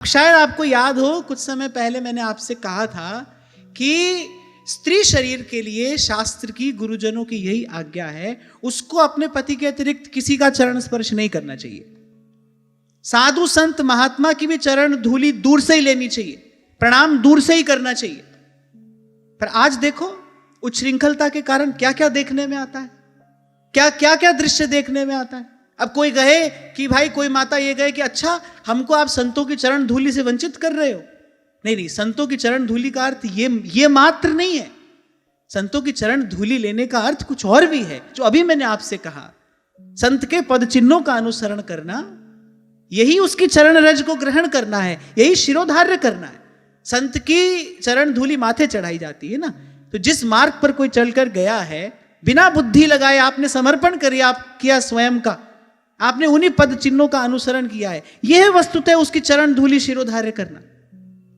शायद आपको याद हो, कुछ समय पहले मैंने आपसे कहा था कि स्त्री शरीर के लिए शास्त्र की, गुरुजनों की यही आज्ञा है, उसको अपने पति के अतिरिक्त किसी का चरण स्पर्श नहीं करना चाहिए। साधु संत महात्मा की भी चरण धूलि दूर से ही लेनी चाहिए, प्रणाम दूर से ही करना चाहिए। पर आज देखो उच्छृंखलता के कारण क्या क्या देखने में आता है, क्या क्या दृश्य देखने में आता है। अब कोई कहे कि भाई, कोई माता ये कहे कि अच्छा हमको आप संतों की चरण धूलि से वंचित कर रहे हो। नहीं, संतों की चरण धूलि का अर्थ ये मात्र नहीं है। संतों की चरण धूलि लेने का अर्थ कुछ और भी है, जो अभी मैंने आपसे कहा। संत के पद चिन्हों का अनुसरण करना, यही उसकी चरण रज को ग्रहण करना है, यही शिरोधार्य करना है। संत की चरण धूलि माथे चढ़ाई जाती है ना, तो जिस मार्ग पर कोई चलकर गया है, बिना बुद्धि लगाए आपने समर्पण किया स्वयं का, आपने उन्हीं पद चिन्हों का अनुसरण किया है, यह है वस्तुतः उसकी चरण धूलि शिरोधार्य करना।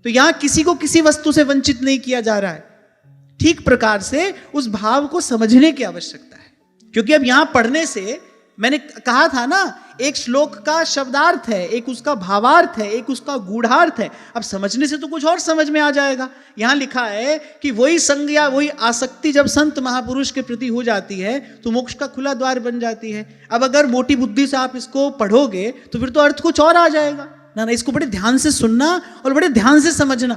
तो यहां किसी को किसी वस्तु से वंचित नहीं किया जा रहा है। ठीक प्रकार से उस भाव को समझने की आवश्यकता है, क्योंकि अब यहां पढ़ने से, मैंने कहा था ना, एक श्लोक का शब्दार्थ है, एक उसका भावार्थ है, एक उसका गूढ़ार्थ है। अब समझने से तो कुछ और समझ में आ जाएगा। यहां लिखा है कि वही संग या वही आसक्ति जब संत महापुरुष के प्रति हो जाती है तो मोक्ष का खुला द्वार बन जाती है। अब अगर मोटी बुद्धि से आप इसको पढ़ोगे तो फिर तो अर्थ कुछ और आ जाएगा ना। इसको बड़े ध्यान से सुनना और बड़े ध्यान से समझना,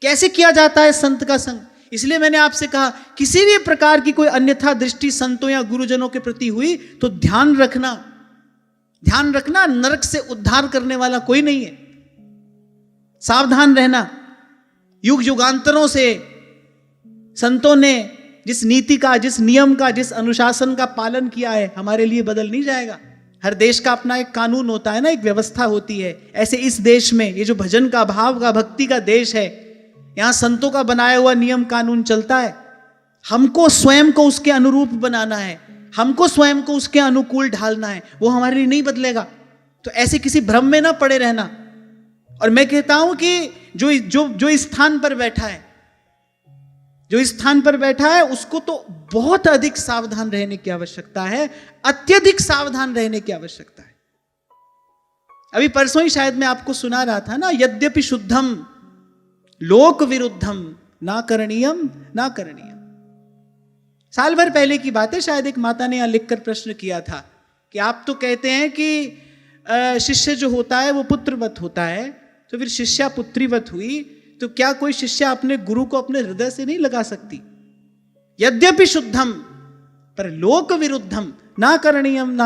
कैसे किया जाता है संत का संग। इसलिए मैंने आपसे कहा, किसी भी प्रकार की कोई अन्यथा दृष्टि संतों या गुरुजनों के प्रति हुई तो ध्यान रखना, नरक से उद्धार करने वाला कोई नहीं है। सावधान रहना। युग युगांतरों से संतों ने जिस नीति का, जिस नियम का, जिस अनुशासन का पालन किया है, हमारे लिए बदल नहीं जाएगा। हर देश का अपना एक कानून होता है ना, एक व्यवस्था होती है। ऐसे इस देश में, ये जो भजन का, भाव का, भक्ति का देश है, यहां संतों का बनाया हुआ नियम कानून चलता है। हमको स्वयं को उसके अनुरूप बनाना है, हमको स्वयं को उसके अनुकूल ढालना है, वो हमारे लिए नहीं बदलेगा। तो ऐसे किसी भ्रम में ना पड़े रहना। और मैं कहता हूं कि जो स्थान पर बैठा है उसको तो बहुत अधिक सावधान रहने की आवश्यकता है, अत्यधिक सावधान रहने की आवश्यकता है। अभी परसों ही शायद मैं आपको सुना रहा था ना, यद्यपि शुद्धम लोक विरुद्धम ना करणीयम। साल भर पहले की बात है, शायद एक माता ने यहां लिखकर प्रश्न किया था कि आप तो कहते हैं कि शिष्य जो होता है वो पुत्रवत होता है, तो फिर शिष्या पुत्रीवत हुई, तो क्या कोई शिष्या अपने गुरु को अपने हृदय से नहीं लगा सकती? यद्यपि शुद्धम पर लोक विरुद्धम ना करणीयम।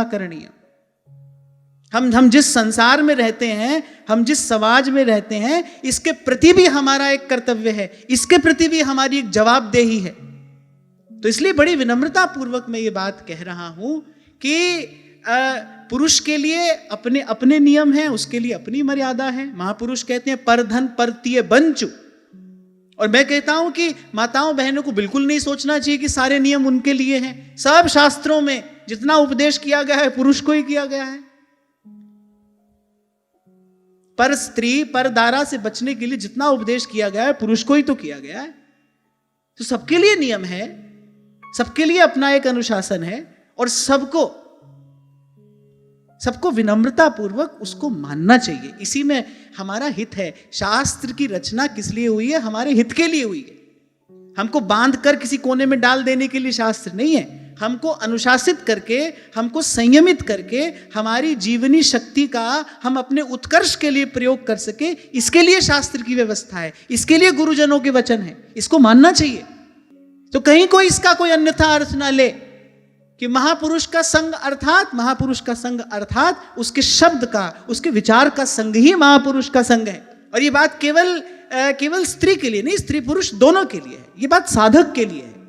हम जिस संसार में रहते हैं, हम जिस समाज में रहते हैं, इसके प्रति भी हमारा एक कर्तव्य है, इसके प्रति भी हमारी एक जवाबदेही है। तो इसलिए बड़ी विनम्रता पूर्वक मैं ये बात कह रहा हूं कि पुरुष के लिए अपने अपने नियम हैं, उसके लिए अपनी मर्यादा है। महापुरुष कहते हैं परधन परतीय बंचु, और मैं कहता हूं कि माताओं बहनों को बिल्कुल नहीं सोचना चाहिए कि सारे नियम उनके लिए हैं। सब शास्त्रों में जितना उपदेश किया गया है पुरुष को ही किया गया है। पर स्त्री, पर दारा से बचने के लिए जितना उपदेश किया गया है पुरुष को ही तो किया गया है। तो सबके लिए नियम है, सबके लिए अपना एक अनुशासन है, और सबको विनम्रता पूर्वक उसको मानना चाहिए। इसी में हमारा हित है। शास्त्र की रचना किस लिए हुई है? हमारे हित के लिए हुई है। हमको बांध कर किसी कोने में डाल देने के लिए शास्त्र नहीं है। हमको अनुशासित करके, हमको संयमित करके, हमारी जीवनी शक्ति का हम अपने उत्कर्ष के लिए प्रयोग कर सके, इसके लिए शास्त्र की व्यवस्था है, इसके लिए गुरुजनों के वचन है, इसको मानना चाहिए। तो कहीं कोई इसका कोई अन्यथा अर्थ ना ले कि महापुरुष का संग अर्थात उसके शब्द का, उसके विचार का संग ही महापुरुष का संग है। और ये बात केवल स्त्री के लिए नहीं, स्त्री पुरुष दोनों के लिए है। ये बात साधक के लिए है।